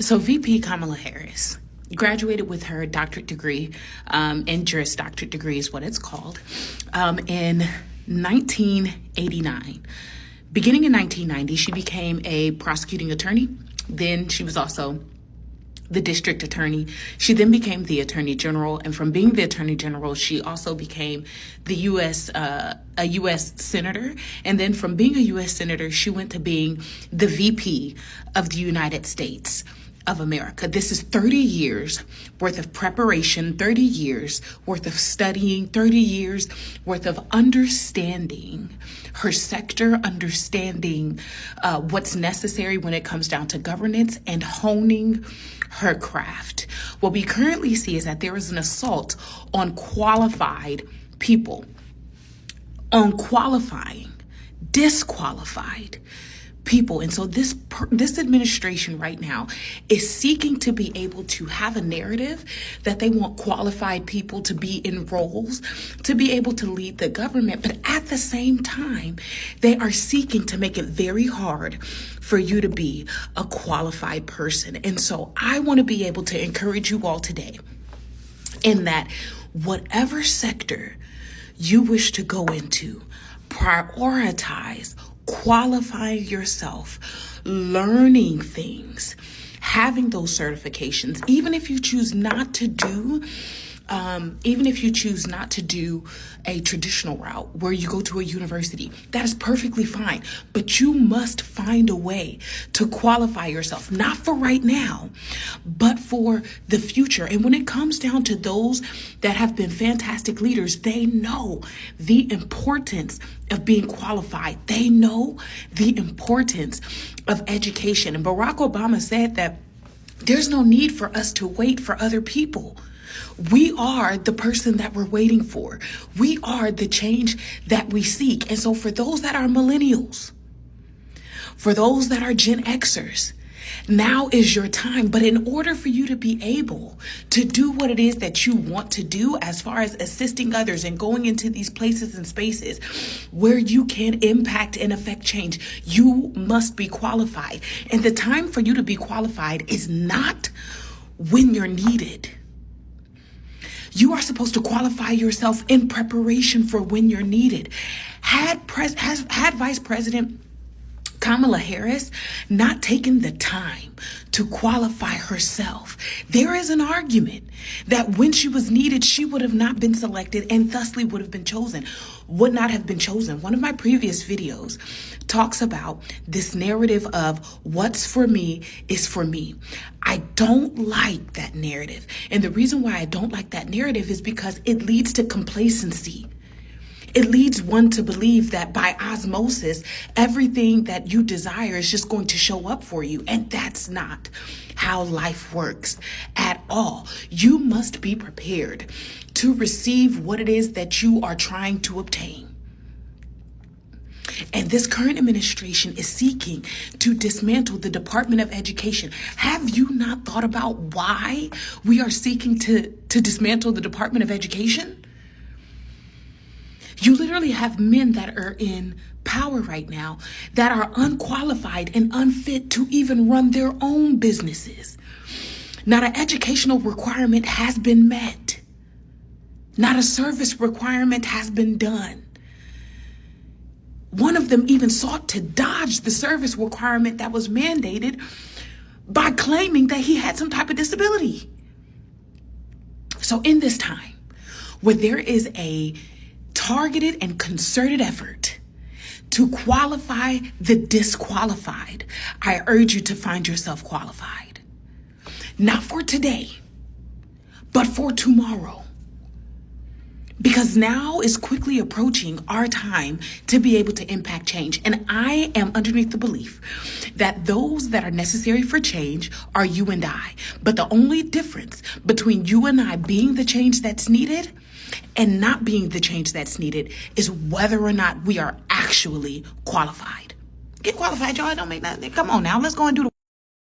So VP Kamala Harris graduated with her doctorate degree, and Juris Doctorate degree is what it's called, in 1989. Beginning in 1990, she became a prosecuting attorney. Then she was also the district attorney. She then became the attorney general, and from being the attorney general, she also became the a U.S. senator. And then from being a U.S. senator, she went to being the VP of the United States of America. This is 30 years worth of preparation, 30 years worth of studying, 30 years worth of understanding her sector, understanding what's necessary when it comes down to governance, and honing her craft. What we currently see is that there is an assault on qualified people, on qualifying, disqualified people. And so this administration right now is seeking to be able to have a narrative that they want qualified people to be in roles, to be able to lead the government. But at the same time, they are seeking to make it very hard for you to be a qualified person. And so I want to be able to encourage you all today in that whatever sector you wish to go into, prioritize qualifying yourself, learning things, having those certifications. Even if you choose not to do a traditional route where you go to a university, that is perfectly fine. But you must find a way to qualify yourself, not for right now, but for the future. And when it comes down to those that have been fantastic leaders, they know the importance of being qualified. They know the importance of education. And Barack Obama said that there's no need for us to wait for other people. We are the person that we're waiting for. We are the change that we seek. And so for those that are millennials, for those that are Gen Xers, now is your time. But in order for you to be able to do what it is that you want to do, as far as assisting others and going into these places and spaces where you can impact and affect change, you must be qualified. And the time for you to be qualified is not when you're needed. You are supposed to qualify yourself in preparation for when you're needed. Had Vice President Kamala Harris not taken the time to qualify herself, there is an argument that when she was needed, she would have not been selected and thusly would not have been chosen. One of my previous videos talks about this narrative of what's for me is for me. I don't like that narrative. And the reason why I don't like that narrative is because it leads to complacency. It leads one to believe that by osmosis, everything that you desire is just going to show up for you. And that's not how life works at all. You must be prepared to receive what it is that you are trying to obtain. And this current administration is seeking to dismantle the Department of Education. Have you not thought about why we are seeking to dismantle the Department of Education? You literally have men that are in power right now that are unqualified and unfit to even run their own businesses. Not an educational requirement has been met. Not a service requirement has been done. One of them even sought to dodge the service requirement that was mandated by claiming that he had some type of disability. So in this time where there is a targeted and concerted effort to qualify the disqualified, I urge you to find yourself qualified. Not for today, but for tomorrow. Because now is quickly approaching our time to be able to impact change. And I am underneath the belief that those that are necessary for change are you and I. But the only difference between you and I being the change that's needed and not being the change that's needed is whether or not we are actually qualified. Get qualified, y'all. It don't make nothing. Come on now. Let's go and do the